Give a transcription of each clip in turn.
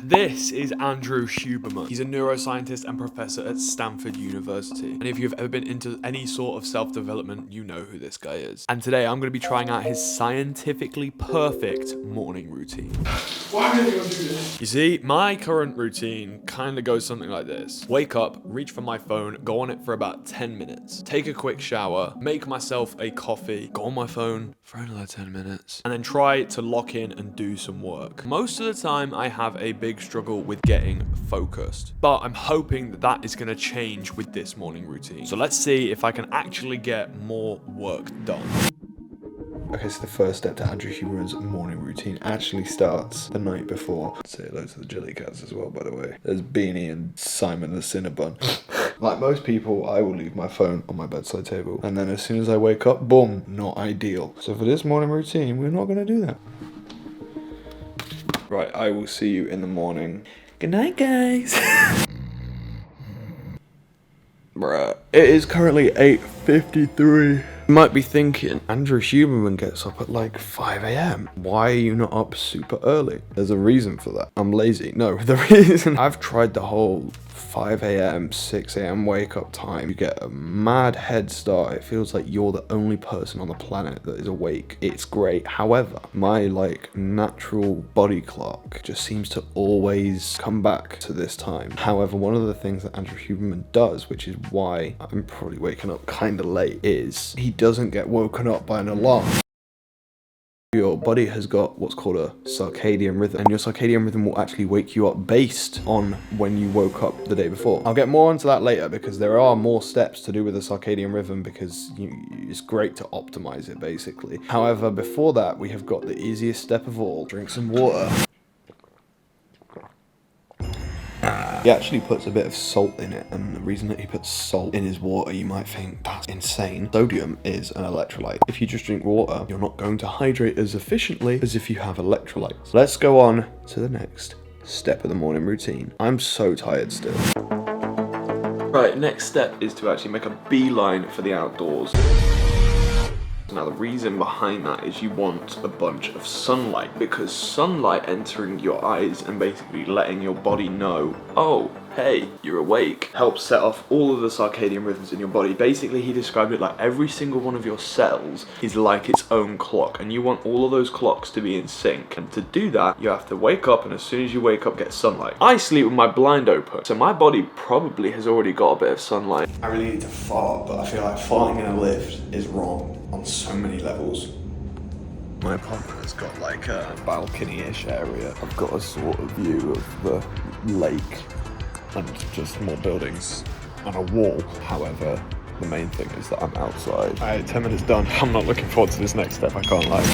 This is Andrew Huberman. He's a neuroscientist and professor at Stanford University. And if you've ever been into any sort of self-development, you know who this guy is. And today I'm going to be trying out his scientifically perfect morning routine. Why did you do this? You see, my current routine kind of goes something like this. Wake up, reach for my phone, go on it for about 10 minutes, take a quick shower, make myself a coffee, go on my phone for another 10 minutes, and then try to lock in and do some work. Most of the time, I have a big struggle with getting focused, but I'm hoping that that is going to change with this morning routine. So let's see if I can actually get more work done. Okay, so the first step to Andrew Huberman's morning routine actually starts the night before. Say hello to the Jelly Cats as well, by the way. There's Beanie and Simon the Cinnabon. Like most people, I will leave my phone on my bedside table, and then as soon as I wake up, boom, not ideal. So for this morning routine, we're not going to do that. Right, I will see you in the morning. Good night, guys. Bruh. It is currently 8:53. You might be thinking, Andrew Huberman gets up at like 5 a.m. Why are you not up super early? There's a reason for that. I'm lazy. No, the reason I've tried the whole 5 a.m., 6 a.m. wake up time. You get a mad head start. It feels like you're the only person on the planet that is awake. It's great. However, my natural body clock just seems to always come back to this time. However, one of the things that Andrew Huberman does, which is why I'm probably waking up kind of late, is he doesn't get woken up by an alarm. Your body has got what's called a circadian rhythm, and your circadian rhythm will actually wake you up based on when you woke up the day before. I'll get more into that later because there are more steps to do with the circadian rhythm because it's great to optimize it basically. However, before that, we have got the easiest step of all. Drink some water. He actually puts a bit of salt in it, and the reason that he puts salt in his water, you might think that's insane. Sodium is an electrolyte. If you just drink water, you're not going to hydrate as efficiently as if you have electrolytes. Let's go on to the next step of the morning routine. I'm so tired still. Right, next step is to actually make a beeline for the outdoors. Now the reason behind that is you want a bunch of sunlight, because sunlight entering your eyes and basically letting your body know, oh, hey, you're awake, helps set off all of the circadian rhythms in your body. Basically, he described it like every single one of your cells is like its own clock, and you want all of those clocks to be in sync. And to do that, you have to wake up, and as soon as you wake up, get sunlight. I sleep with my blind open, so my body probably has already got a bit of sunlight. I really need to fart, but I feel like farting in a lift is wrong on so many levels. My apartment has got like a balcony-ish area. I've got a sort of view of the lake and just more buildings on a wall. However, the main thing is that I'm outside. Alright, 10 minutes done. I'm not looking forward to this next step, I can't lie.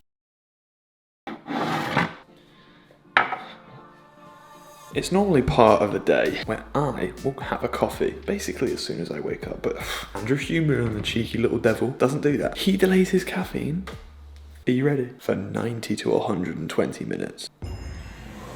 It's normally part of the day when I will have a coffee, basically as soon as I wake up, but Andrew Huberman, the cheeky little devil, doesn't do that. He delays his caffeine, are you ready? For 90 to 120 minutes.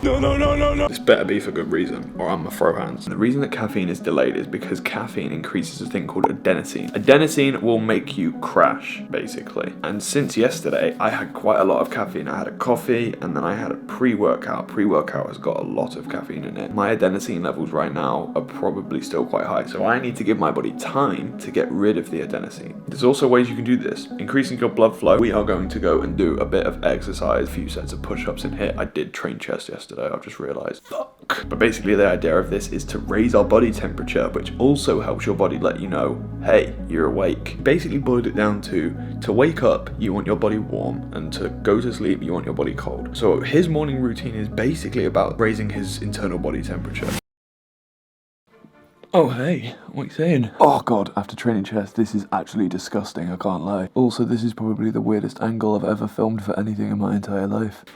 No. This better be for good reason, or I'm gonna throw hands. The reason that caffeine is delayed is because caffeine increases a thing called adenosine. Adenosine will make you crash, basically. And since yesterday, I had quite a lot of caffeine. I had a coffee, and then I had a pre-workout. Pre-workout has got a lot of caffeine in it. My adenosine levels right now are probably still quite high, so I need to give my body time to get rid of the adenosine. There's also ways you can do this. Increasing your blood flow. We are going to go and do a bit of exercise, a few sets of push-ups in here. I did train chest yesterday. I've just realised. Fuck. But basically the idea of this is to raise our body temperature, which also helps your body let you know, hey, you're awake. Basically boiled it down to wake up, you want your body warm, and to go to sleep, you want your body cold. So his morning routine is basically about raising his internal body temperature. Oh hey, what are you saying? Oh god, after training chest, this is actually disgusting, I can't lie. Also, this is probably the weirdest angle I've ever filmed for anything in my entire life.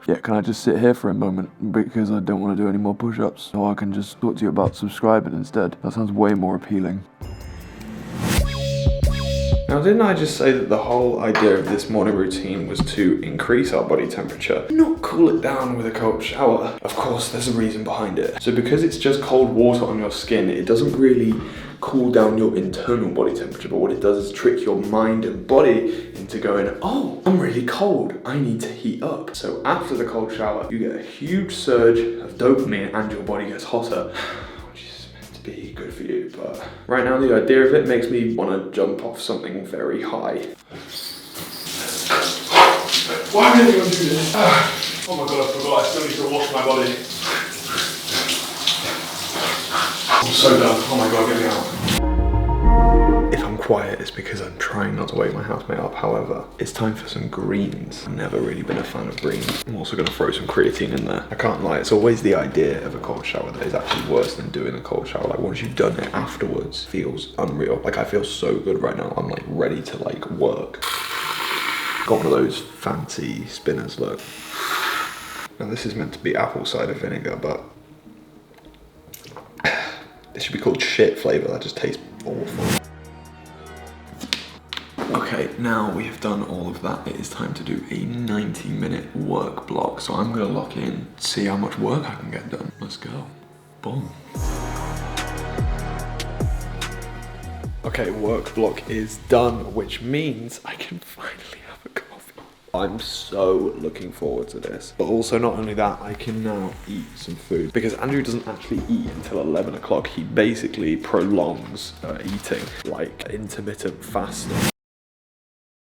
Yeah, can I just sit here for a moment because I don't want to do any more push-ups, or I can just talk to you about subscribing instead. That sounds way more appealing. Now, didn't I just say that the whole idea of this morning routine was to increase our body temperature, not cool it down with a cold shower? Of course, there's a reason behind it. So because it's just cold water on your skin, it doesn't really cool down your internal body temperature, but what it does is trick your mind and body into going, oh, I'm really cold, I need to heat up. So after the cold shower, you get a huge surge of dopamine and your body gets hotter, which is meant to be good for you. But right now, the idea of it makes me want to jump off something very high. Why did anyone do this? Oh my god, I forgot, I still need to wash my body. I'm so done. Oh my god, get me out. If I'm quiet, it's because I'm trying not to wake my housemate up. However, it's time for some greens. I've never really been a fan of greens. I'm also going to throw some creatine in there. I can't lie, it's always the idea of a cold shower that is actually worse than doing a cold shower. Like, once you've done it afterwards, feels unreal. Like, I feel so good right now. I'm like ready to like work. Got one of those fancy spinners, look. Now this is meant to be apple cider vinegar, but it should be called shit flavour. That just tastes awful. Okay, now we have done all of that, it is time to do a 90-minute work block. So I'm gonna lock in, see how much work I can get done. Let's go. Boom. Okay, work block is done, which means I can finally have a coffee. I'm so looking forward to this. But also, not only that, I can now eat some food. Because Andrew doesn't actually eat until 11 o'clock. He basically prolongs eating, like intermittent fasting.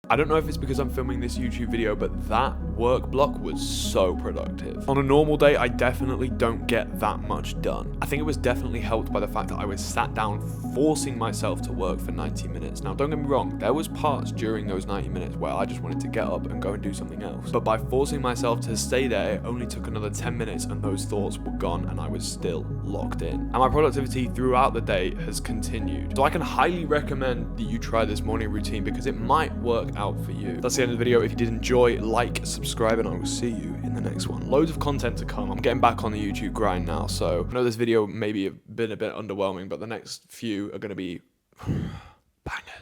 I don't know if it's because I'm filming this YouTube video, but that work block was so productive. On a normal day, I definitely don't get that much done. I think it was definitely helped by the fact that I was sat down forcing myself to work for 90 minutes. Now, don't get me wrong, there was parts during those 90 minutes where I just wanted to get up and go and do something else. But by forcing myself to stay there, it only took another 10 minutes and those thoughts were gone and I was still locked in. And my productivity throughout the day has continued. So I can highly recommend that you try this morning routine because it might work out for you. That's the end of the video. If you did enjoy, like, subscribe, and I will see you in the next one. Loads of content to come. I'm getting back on the YouTube grind now, so I know this video maybe been a bit underwhelming, but the next few are going to be bangers.